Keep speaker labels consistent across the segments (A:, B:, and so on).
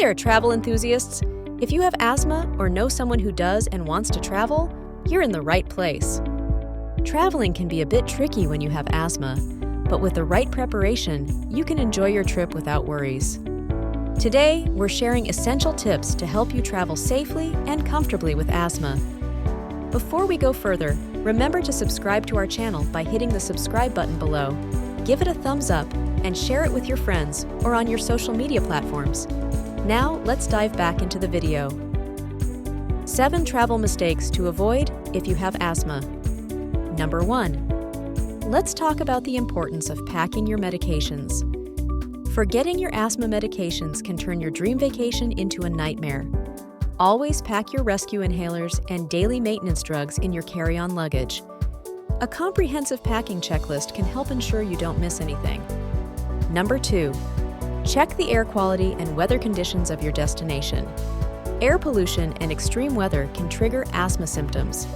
A: there, travel enthusiasts! If you have asthma or know someone who does and wants to travel, you're in the right place. Traveling can be a bit tricky when you have asthma, but with the right preparation, you can enjoy your trip without worries. Today, we're sharing essential tips to help you travel safely and comfortably with asthma. Before we go further, remember to subscribe to our channel by hitting the subscribe button below. Give it a thumbs up and share it with your friends or on your social media platforms. Now, let's dive back into the video. 7 travel mistakes to avoid if you have asthma. Number 1. Let's talk about the importance of packing your medications. Forgetting your asthma medications can turn your dream vacation into a nightmare. Always pack your rescue inhalers and daily maintenance drugs in your carry-on luggage. A comprehensive packing checklist can help ensure you don't miss anything. Number 2. Check the air quality and weather conditions of your destination. Air pollution and extreme weather can trigger asthma symptoms.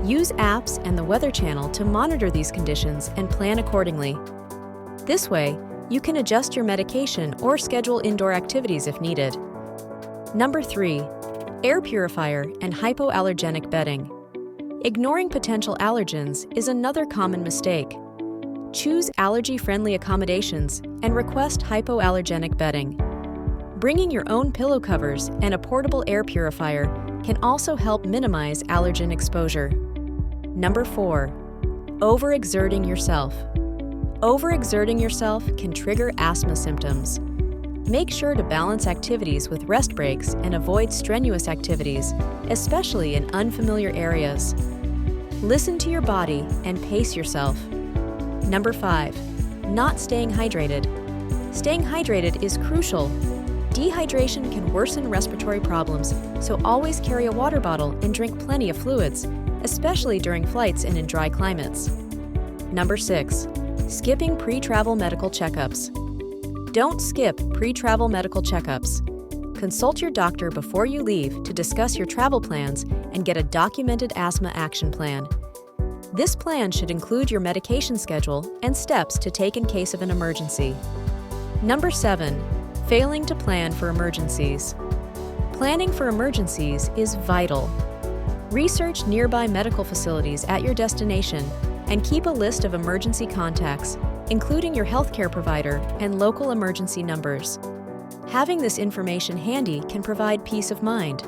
A: Use apps and the Weather Channel to monitor these conditions and plan accordingly. This way, you can adjust your medication or schedule indoor activities if needed. Number 3. Air purifier and hypoallergenic bedding. Ignoring potential allergens is another common mistake. Choose allergy-friendly accommodations and request hypoallergenic bedding. Bringing your own pillow covers and a portable air purifier can also help minimize allergen exposure. Number 4. Overexerting yourself. Overexerting yourself can trigger asthma symptoms. Make sure to balance activities with rest breaks and avoid strenuous activities, especially in unfamiliar areas. Listen to your body and pace yourself. Number 5. Not staying hydrated. Staying hydrated is crucial. Dehydration can worsen respiratory problems, so always carry a water bottle and drink plenty of fluids, especially during flights and in dry climates. Number 6. Skipping pre-travel medical checkups. Don't skip pre-travel medical checkups. Consult your doctor before you leave to discuss your travel plans and get a documented asthma action plan. This plan should include your medication schedule and steps to take in case of an emergency. Number 7. Failing to plan for emergencies. Planning for emergencies is vital. Research nearby medical facilities at your destination and keep a list of emergency contacts, including your healthcare provider and local emergency numbers. Having this information handy can provide peace of mind.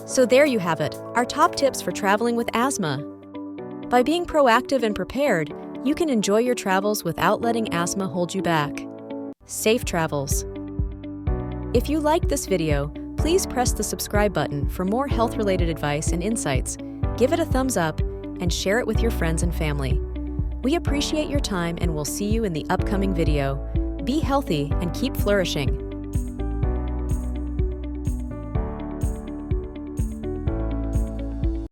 A: So there you have it, our top tips for traveling with asthma. By being proactive and prepared, you can enjoy your travels without letting asthma hold you back. Safe travels. If you liked this video, please press the subscribe button for more health-related advice and insights. Give it a thumbs up and share it with your friends and family. We appreciate your time and we'll see you in the upcoming video. Be healthy and keep flourishing.